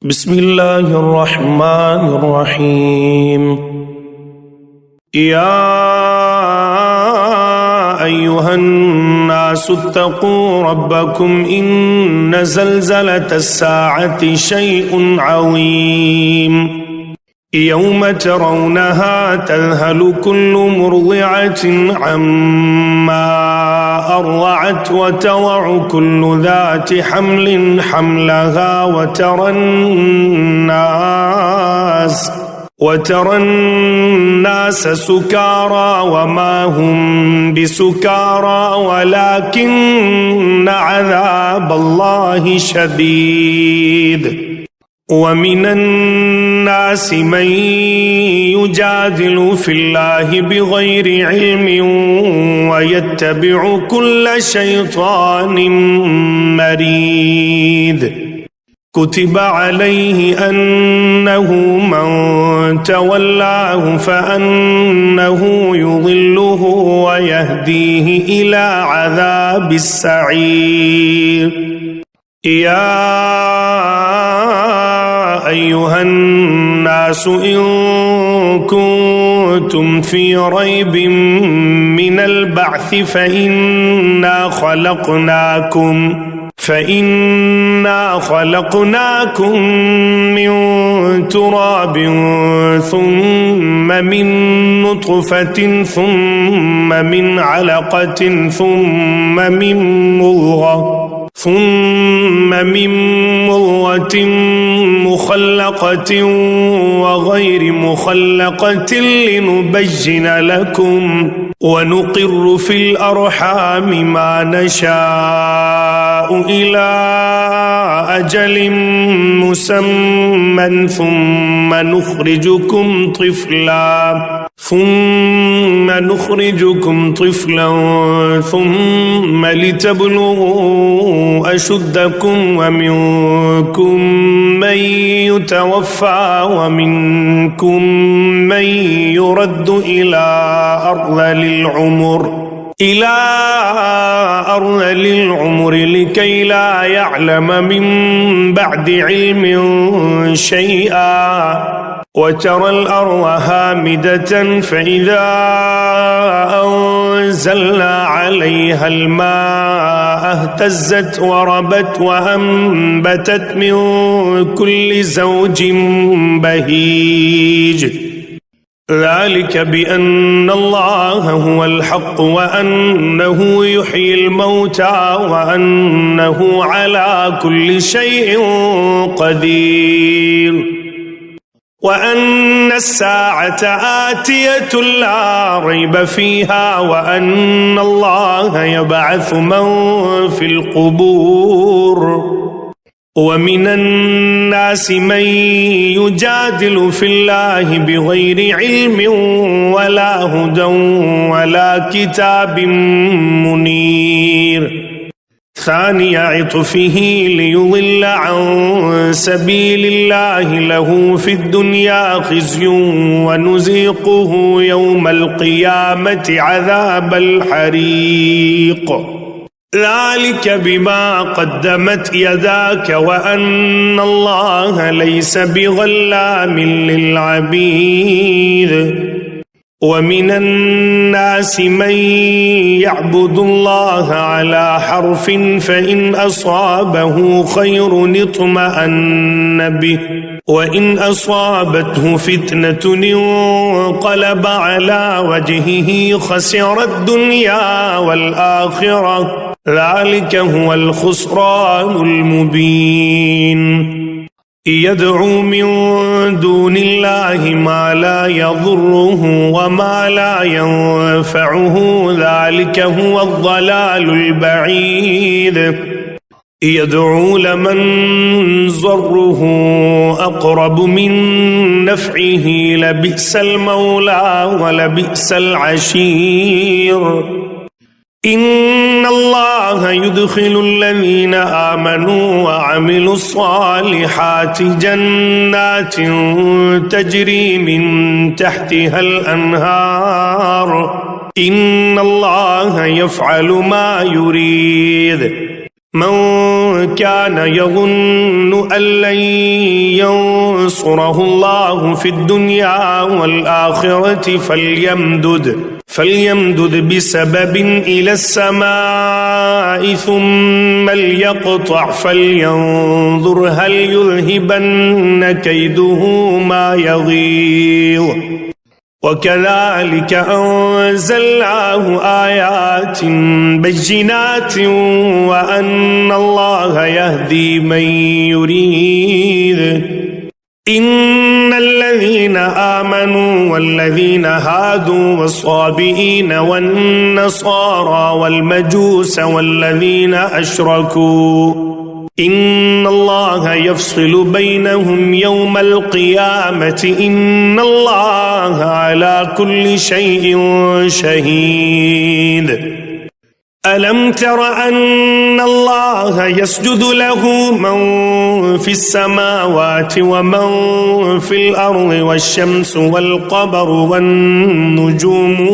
بسم الله الرحمن الرحيم. يا أيها الناس اتقوا ربكم إن زلزلة الساعة شيء عظيم يوم ترونها تذهل كل مرضعة عما أرضعت وتضع كل ذات حمل حملها وترى الناس سكارى وما هم بسكارى ولكن عذاب الله شديد. ومن الناس من يجادل في الله بغير علم ويتبع كل شيطان مريد. كتب عليه أنه من تولاه فأنه يضله ويهديه إلى عذاب السعير. يا أيها الناس إن كنتم في ريب من البعث فإنا خلقناكم من تراب ثم من نطفة ثم من علقة ثم من مضغة مخلقة وغير مخلقة لنبين لكم ونقر في الأرحام ما نشاء إلى أجل مسمى ثم نخرجكم طفلا ثم لتبلغوا أشدكم ومنكم من يتوفى ومنكم من يرد إلى أرذل العمر لكي لا يعلم من بعد علم شيئا. وترى الأرض هامدة فإذا أنزلنا عليها الماء اهتزت وربت وأنبتت من كل زوج بهيج. ذلك بأن الله هو الحق وأنه يحيي الموتى وأنه على كل شيء قدير. وأن الساعة آتية لا ريب فيها وأن الله يبعث من في القبور. ومن الناس من يجادل في الله بغير علم ولا هدى ولا كتاب منير. ثاني عطفه ليضل عن سبيل الله له في الدنيا خزي ونذيقه يوم القيامة عذاب الحريق. ذلك بما قدمت يداك وأن الله ليس بظلام للعبيد. ومن الناس من يعبد الله على حرف فإن أصابه خير اطمأن به وإن أصابته فتنة انقلب على وجهه خسر الدنيا والآخرة. ذلك هو الخسران المبين. يدعو من دون الله ما لا يضره وما لا ينفعه ذلك هو الضلال البعيد. يدعو لمن ضره أقرب من نفعه لبئس المولى ولبئس العشير. إن الله يدخل الذين آمنوا وعملوا الصالحات جنات تجري من تحتها الأنهار إن الله يفعل ما يريد من كان يظن أن لن ينصره الله في الدنيا والآخرة فليمدد بسبب إلى السماء ثم ليقطع فلينظر هل يذهبن كيده ما يغيظ. وكذلك أنزلناه آيات بينات وأن الله يهدي من يريد. إن الذين آمنوا والذين هادوا والصابئين والنصارى والمجوس والذين أشركوا إن الله يفصل بينهم يوم القيامة إن الله على كل شيء شهيد. ألم تر أن الله يسجد له من في السماوات ومن في الأرض والشمس والقمر والنجوم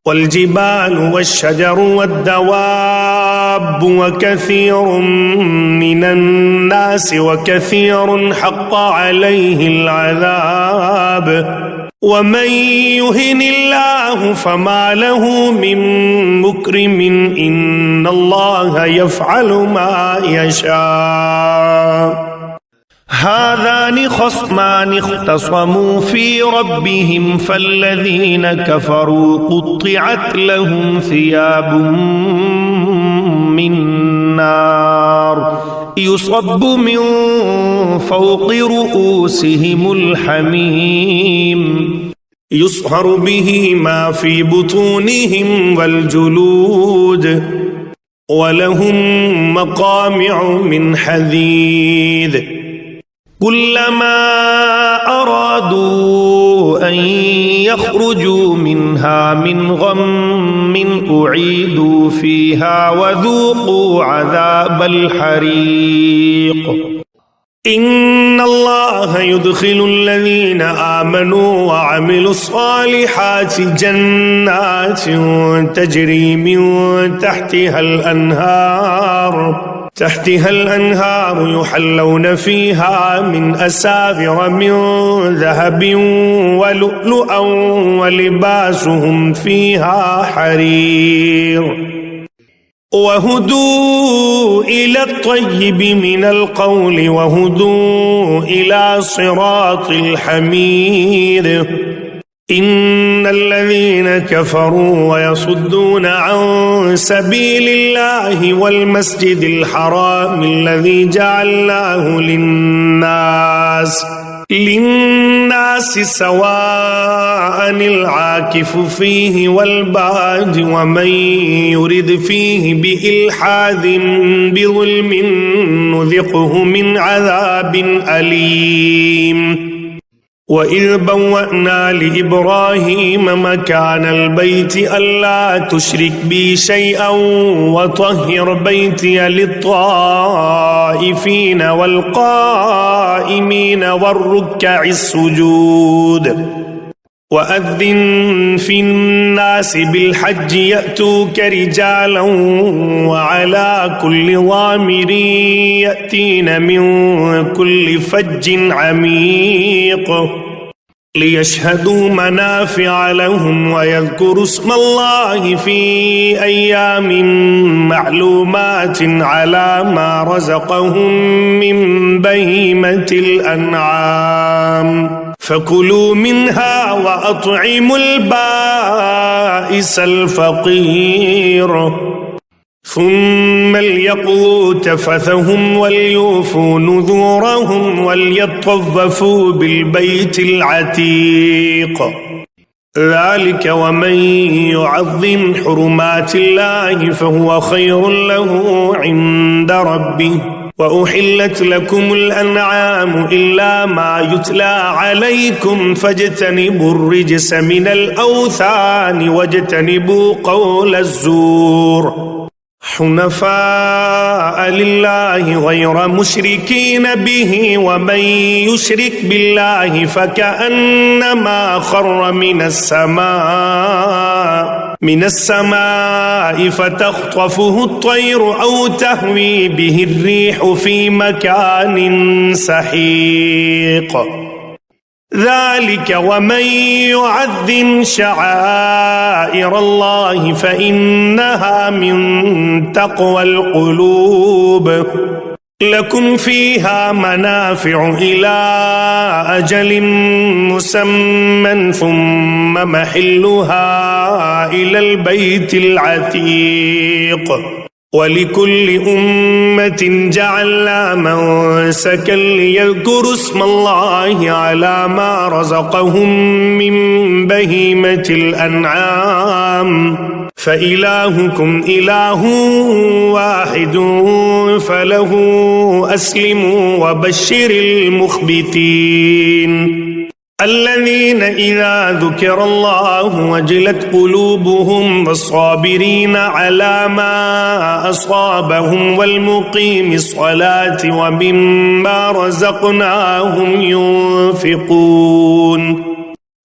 والجبال والشجر والدواب وكثير من الناس وكثير حق عليه العذاب ومن يهن الله فما له من مكرم إن الله يفعل ما يشاء. هذان خصمان اختصموا في ربهم فالذين كفروا قطعت لهم ثياب من نار يصب من فوق رؤوسهم الحميم يصهر به ما في بطونهم والجلود ولهم مقامع من حديد كلما أرادوا أن يخرجوا منها من غم أعيدوا فيها وذوقوا عذاب الحريق. إن الله يدخل الذين آمنوا وعملوا الصالحات جنات تجري من تحتها الأنهار يحلون فيها من أساور من ذهب ولؤلؤا ولباسهم فيها حرير وهدوا إلى الطيب من القول وهدوا إلى صراط الحميد. إن الذين كفروا ويصدون عن سبيل الله والمسجد الحرام الذي جعلناه للناس سواء العاكف فيه والباد ومن يرد فيه بإلحاد بظلم نذقه من عذاب أليم. وإذ بوأنا لإبراهيم مكان البيت ألا تشرك بي شيئا وطهر بيتي للطائفين والقائمين والركع السجود. وأذن في الناس بالحج يأتوك رجالا وعلى كل ضامر يأتين من كل فج عميق ليشهدوا منافع لهم ويذكروا اسم الله في أيام معلومات على ما رزقهم من بهيمة الأنعام فكلوا منها وأطعموا البائس الفقير ثم ليقضوا تفثهم وليوفوا نذورهم وليطوفوا بالبيت العتيق. ذلك ومن يعظم حرمات الله فهو خير له عند ربه. وأحلت لكم الأنعام إلا ما يتلى عليكم فاجتنبوا الرجس من الأوثان واجتنبوا قول الزور حنفاء لله غير مشركين به ومن يشرك بالله فكأنما خر من السماء من السماء فتخطفه الطير أو تهوي به الريح في مكان سحيق ذلك ومن يعظم شعائر الله فإنها من تقوى القلوب لكم فيها منافع إلى أجل مسمى ثم محلها إلى البيت العتيق ولكل أمة جعلنا منسكا ليذكروا اسم الله على ما رزقهم من بهيمة الأنعام فإلهكم إله واحد فله أسلموا وبشر المخبتين الذين إذا ذكر الله وجلت قلوبهم والصابرين على ما أصابهم والمقيم الصلاة ومما رزقناهم ينفقون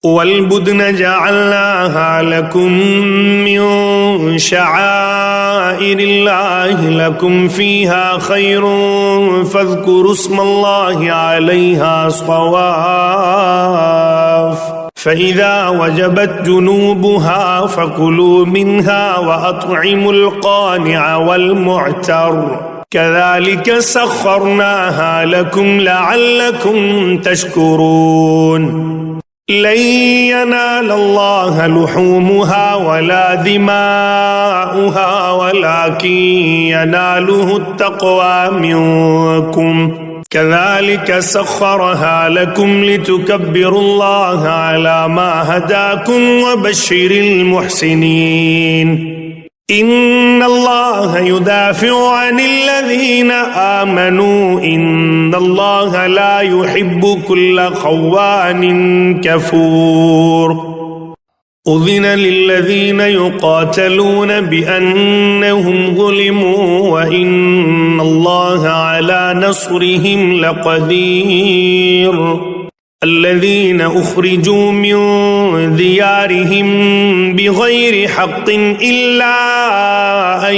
والبدن جعلناها لكم من شعائر الله لكم فيها خير فاذكروا اسم الله عليها صواف فإذا وجبت جنوبها فكلوا منها وأطعموا القانع والمعتر كذلك سخرناها لكم لعلكم تشكرون لن ينال الله لحومها ولا دماؤها ولكن يناله التقوى منكم كذلك سخرها لكم لتكبروا الله على ما هداكم وبشر المحسنين إن الله يدافع عن الذين آمنوا إن الله لا يحب كل خوان كفور أذن للذين يقاتلون بأنهم ظلموا وإن الله على نصرهم لقدير الذين أخرجوا من ديارهم بغير حق إلا أن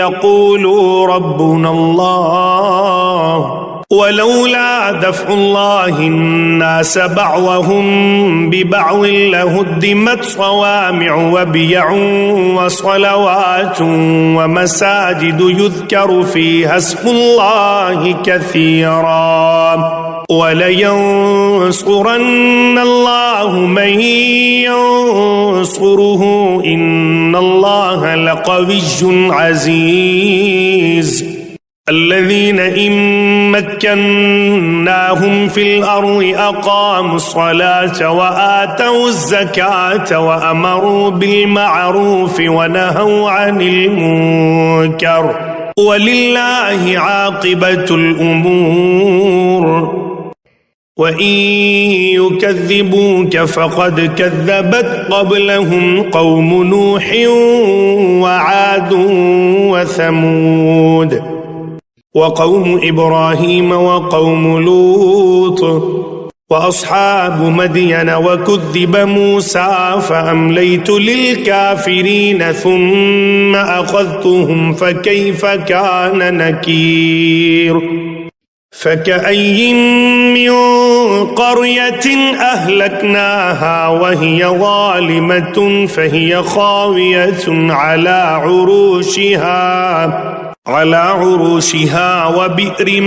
يقولوا ربنا الله ولولا دفع الله الناس بعضهم ببعض لهدمت صوامع وبيع وصلوات ومساجد يذكر فيها اسم الله كثيرا ولينصرن الله من ينصره إن الله لقوي عزيز الذين إن مكناهم في الأرض أقاموا الصلاة وآتوا الزكاة وأمروا بالمعروف ونهوا عن المنكر ولله عاقبة الأمور وإن يكذبوك فقد كذبت قبلهم قوم نوح وعاد وثمود وقوم إبراهيم وقوم لوط وأصحاب مدين وكذب موسى فأمليت للكافرين ثم أخذتهم فكيف كان نكير فكأي من قرية أهلكناها وهي ظالمة فهي خاوية على عروشها وبئر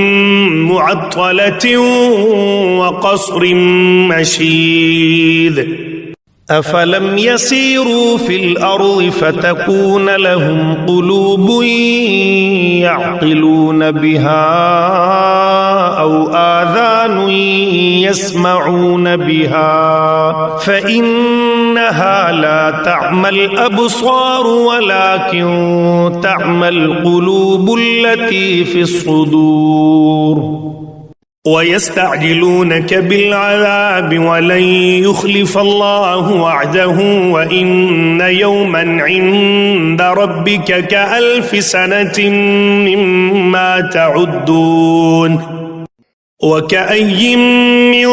معطلة وقصر مشيد أفلم يسيروا في الأرض فتكون لهم قلوب يعقلون بها أو آذان يسمعون بها فإنها لا تعمى الأبصار ولكن تعمى القلوب التي في الصدور ويستعجلونك بالعذاب ولن يخلف الله وعده وإن يوما عند ربك كألف سنة مما تعدون وكأي من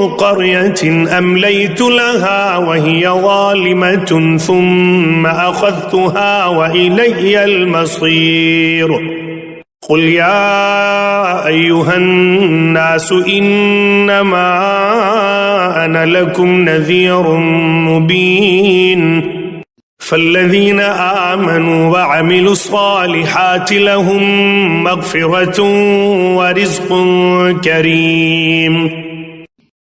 قرية أمليت لها وهي ظالمة ثم أخذتها وإلي المصير قل يا أيها الناس إنما أنا لكم نذير مبين فالذين آمنوا وعملوا الصالحات لهم مغفرة ورزق كريم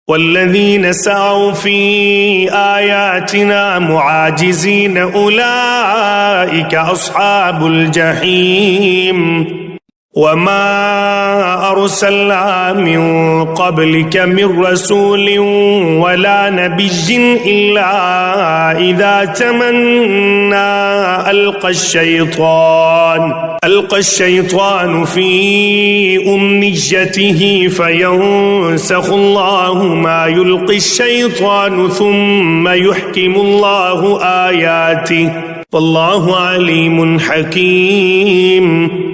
والذين سعوا في آياتنا معاجزين أولئك أصحاب الجحيم وما أرسلنا من قبلك من رسول ولا نبي إلا إذا تمنى ألقى الشيطان في أمنيته فينسخ الله ما يلقي الشيطان ثم يحكم الله آياته والله عليم حكيم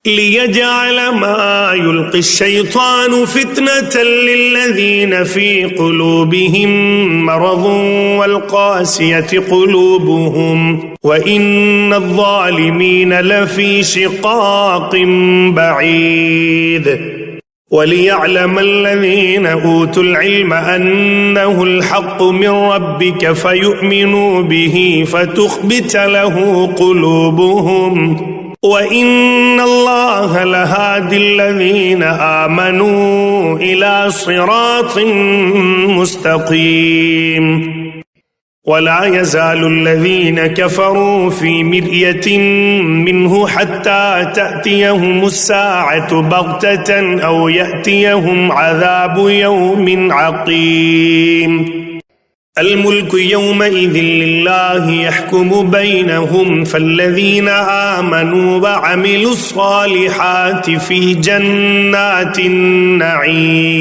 ليجعل ما يلقي الشيطان فتنة للذين في قلوبهم مرض والقاسية قلوبهم وإن الظالمين لفي شقاق بعيد وليعلم الذين أوتوا العلم أنه الحق من ربك فيؤمنوا به فتخبت له قلوبهم وإن الله لهادي الذين آمنوا إلى صراط مستقيم ولا يزال الذين كفروا في مرية منه حتى تأتيهم الساعة بغتة أو يأتيهم عذاب يوم عقيم الملك يومئذ لله يحكم بينهم فالذين آمنوا وعملوا الصالحات في جنات النعيم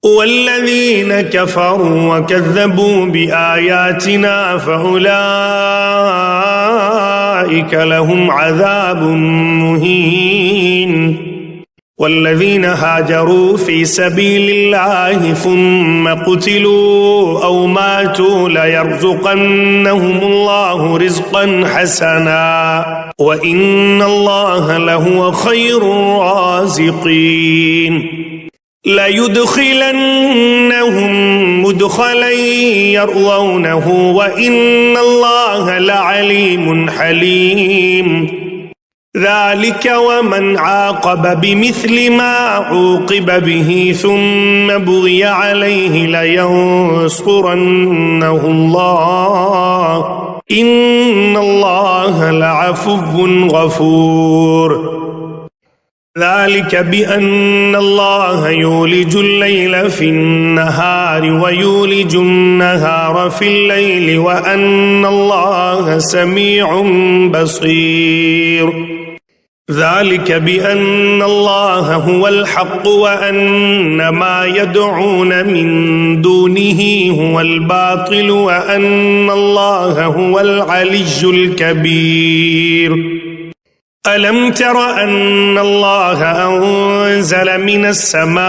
والذين كفروا وكذبوا بآياتنا فأولئك لهم عذاب مهين والذين هاجروا في سبيل الله ثم قتلوا أو ماتوا ليرزقنهم الله رزقا حسنا وإن الله لهو خير الرازقين ليدخلنهم مدخلا يرضونه وإن الله لعليم حليم ذلك ومن عاقب بمثل ما عوقب به ثم بغي عليه لينصرنه الله إن الله لعفو غفور ذلك بأن الله يولج الليل في النهار ويولج النهار في الليل وأن الله سميع بصير ذلك بأن الله هو الحق وأن ما يدعون من دونه هو الباطل وأن الله هو العلي الكبير ألم تر أن الله أنزل من السماء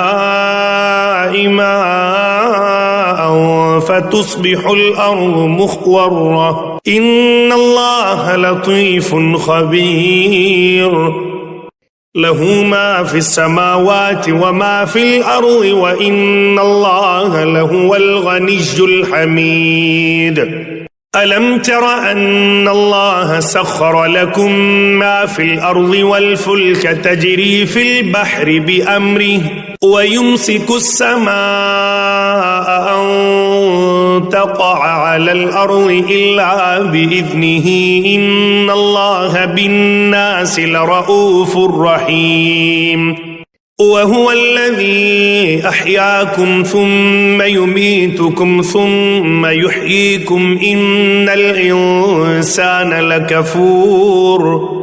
ماء فتصبح الأرض مخضرة إن الله لطيف خبير له ما في السماوات وما في الأرض وإن الله لهو الغني الحميد ألم تر أن الله سخر لكم ما في الأرض والفلك تجري في البحر بأمره ويمسك السماء أن تقع على الأرض إلا بإذنه إن الله بالناس لرؤوف رحيم وهو الذي أحياكم ثم يميتكم ثم يحييكم إن الإنسان لكفور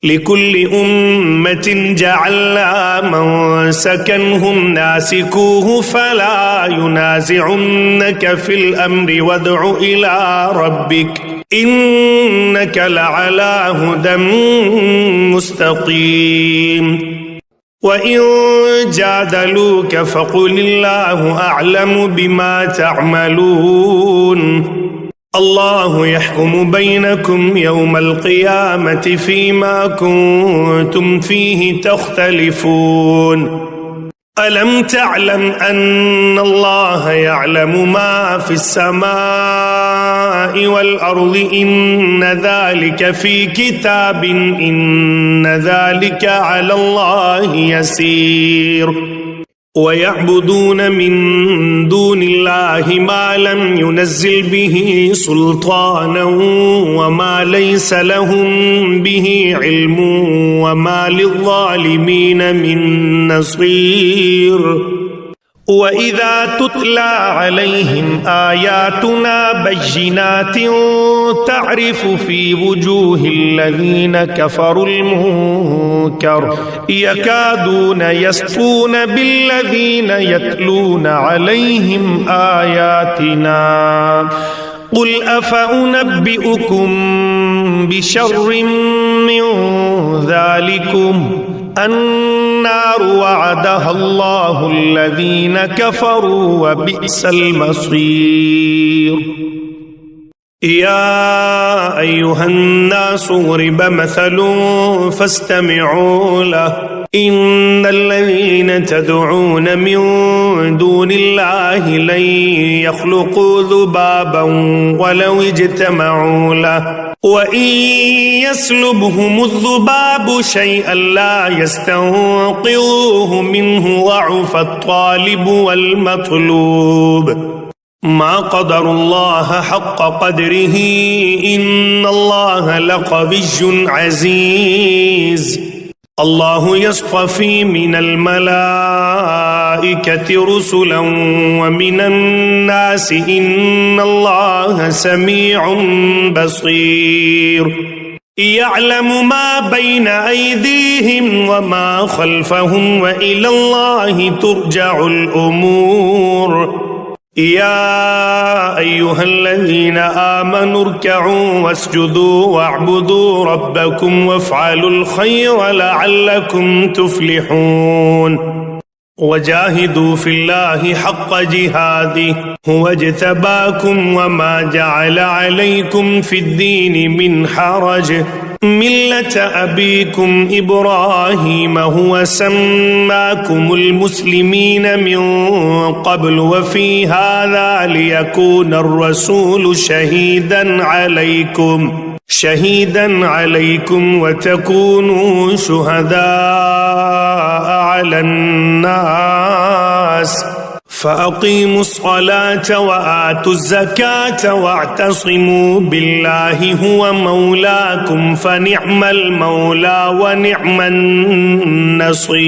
لكل أمة جعلنا منسكا هم ناسكوه فلا ينازعنك في الأمر وادع إلى ربك إنك لعلى هدى مستقيم وإن جادلوك فقل الله أعلم بما تعملون الله يحكم بينكم يوم القيامة فيما كنتم فيه تختلفون ألم تعلم أن الله يعلم ما في السماء والأرض إن ذلك في كتاب إن ذلك على الله يسير ويعبدون من دون الله ما لم ينزل به سلطانا وما ليس لهم به علم وما للظالمين من نصير وإذا تتلى عليهم آياتنا بينات تعرف في وجوه الذين كفروا المنكر يكادون يسطون بالذين يتلون عليهم آياتنا قل أفأنبئكم بشر من ذلكم النار وعدها الله الذين كفروا وبئس المصير يا أيها الناس ضرب مثل فاستمعوا له إن الذين تدعون من دون الله لن يخلقوا ذبابا ولو اجتمعوا له وإن يسلبهم الذباب شيئا لا يستنقذوه منه ضعف الطالب والمطلوب ما قدروا الله حق قدره إن الله لقوي عزيز الله يصطفي من الملائكة رسلا ومن الناس إن الله سميع بصير يعلم ما بين أيديهم وما خلفهم وإلى الله ترجع الأمور يا أيها الذين آمنوا اركعوا واسجدوا واعبدوا ربكم وافعلوا الخير لعلكم تفلحون وجاهدوا في الله حق جهاده هو اجتباكم وما جعل عليكم في الدين من حرج ملة أبيكم إبراهيم هو سماكم المسلمين من قبل وفي هذا ليكون الرسول شهيدا عليكم وتكونوا شهداء على الناس فأقيموا الصلاة وآتوا الزكاة واعتصموا بالله هو مولاكم فنعم المولى ونعم النصير